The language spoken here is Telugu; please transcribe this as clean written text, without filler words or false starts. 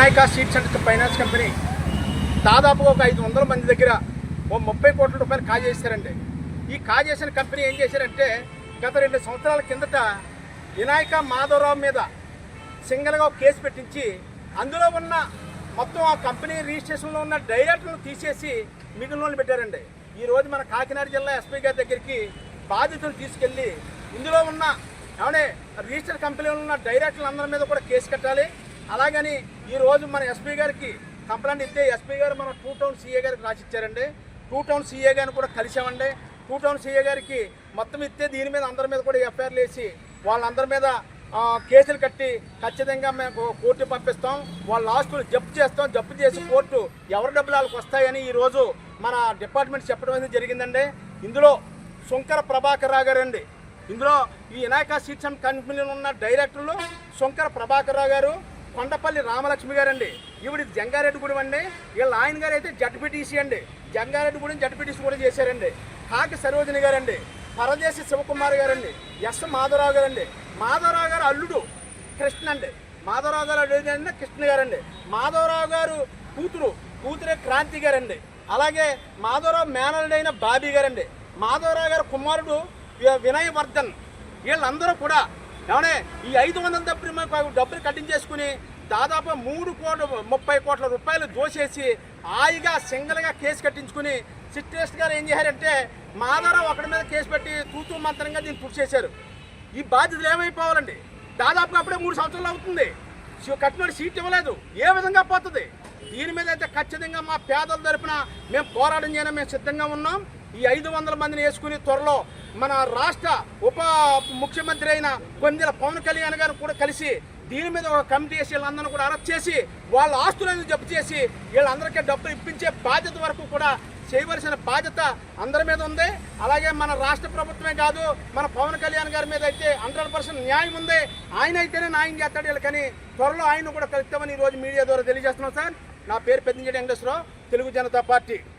Vinayaka seeds and finance company దాదాపుగా ఒక 500 మంది దగ్గర ఓ 30 కోట్ల రూపాయలు కాజేశారండి. ఈ కాజేసిన కంపెనీ ఏం చేశారంటే గత 2 సంవత్సరాల కిందట వినాయక మాధవరావు మీద సింగిల్గా ఒక కేసు పెట్టించి అందులో ఉన్న మొత్తం ఆ కంపెనీ రిజిస్ట్రేషన్లో ఉన్న డైరెక్టర్లు తీసేసి మిగిలిన వాళ్ళు పెట్టారండి. ఈరోజు మన కాకినాడ జిల్లా ఎస్పీ గారి దగ్గరికి బాధితులు తీసుకెళ్ళి ఇందులో ఉన్న ఏమనే రిజిస్టర్ కంపెనీలో ఉన్న డైరెక్టర్లు అందరి మీద కూడా కేసు కట్టాలి. అలాగని ఈరోజు మన ఎస్పీ గారికి కంప్లైంట్ ఇస్తే ఎస్పీ గారు మన 2 టౌన్ సీఏ గారికి రాసిచ్చారండి. 2 టౌన్ సీఏ గారిని కూడా కలిసామండి. 2 టౌన్ సీఏ గారికి మొత్తం ఇస్తే దీని మీద అందరి మీద కూడా ఎఫ్ఐఆర్లు వేసి వాళ్ళందరి మీద కేసులు కట్టి ఖచ్చితంగా మేము కోర్టు పంపిస్తాం. వాళ్ళ ఆస్తులు జప్తు చేస్తాం. జప్తు చేసి కోర్టు ఎవరి డబ్బులు వాళ్ళకి వస్తాయని ఈరోజు మన డిపార్ట్మెంట్ చెప్పడం అనేది జరిగిందండి. ఇందులో శంకర ప్రభాకర్ రావు గారు అండి. ఇందులో ఈ వినాయక సీడ్స్ అండ్ కంపెనీలో ఉన్న డైరెక్టర్లు శంకర ప్రభాకర్ రావు గారు, కొండపల్లి రామలక్ష్మి గారండి. ఈవిడ జంగారెడ్డిగూడెం అండి. వీళ్ళ ఆయన గారు అయితే జడ్పీటీసీ అండి. జంగారెడ్డిగూడెం జడ్పీటీసీ కూడా చేశారండి. కాకి సరోజిని గారండి, పరదేశి శివకుమార్ గారండి, ఎస్ మాధవరావు గారండి. మాధవరావు గారు అల్లుడు కృష్ణ అండి. మాధవరావు గారు అల్లుడు అంటే కృష్ణ గారండి. మాధవరావు గారు కూతురే క్రాంతి గారండి. అలాగే మాధవరావు మేనల్డైన బాబీ గారండి. మాధవరావు గారు కుమారుడు వినయ్ వర్ధన్. వీళ్ళందరూ కూడా ఏమన్నా ఈ 500 డబ్బులు కట్టించేసుకుని దాదాపు 3,30 కోట్ల రూపాయలు దోసేసి హాయిగా సింగిల్గా కేసు కట్టించుకుని సిట్రేస్ట్ గారు ఏం చేశారంటే మాధవరావు ఒకటి మీద కేసు పెట్టి తూతూ మంత్రంగా దీన్ని పుష్ చేశారు. ఈ బాధ్యతలు ఏమైపోవాలండి? దాదాపుగా అప్పుడే 3 సంవత్సరాలు అవుతుంది. కట్టినోడు సీట్ ఇవ్వలేదు. ఏ విధంగా పోతుంది? దీని మీద అయితే ఖచ్చితంగా మా పేదల తరపున మేము పోరాటం చేయడం మేము సిద్ధంగా ఉన్నాం. ఈ 500 మందిని వేసుకుని త్వరలో మన రాష్ట్ర ఉప ముఖ్యమంత్రి అయిన కొందెల పవన్ కళ్యాణ్ గారు కూడా కలిసి దీని మీద ఒక కమిటీ వేసి వీళ్ళందరినీ కూడా అరెస్ట్ చేసి వాళ్ళ ఆస్తులను జప్తు చేసి వీళ్ళందరికీ డబ్బులు ఇప్పించే బాధ్యత వరకు కూడా చేయవలసిన బాధ్యత అందరి మీద ఉంది. అలాగే మన రాష్ట్ర ప్రభుత్వమే కాదు, మన పవన్ కళ్యాణ్ గారి మీద అయితే 100% న్యాయం ఉంది. ఆయన అయితేనే న్యాయం చేస్తాడు వీళ్ళకని త్వరలో ఆయన కూడా కలుస్తామని ఈరోజు మీడియా ద్వారా తెలియజేస్తున్నాం. సార్, నా పేరు పెద్దంజేటి వెంకటేశ్వరరావు, తెలుగు జనతా పార్టీ.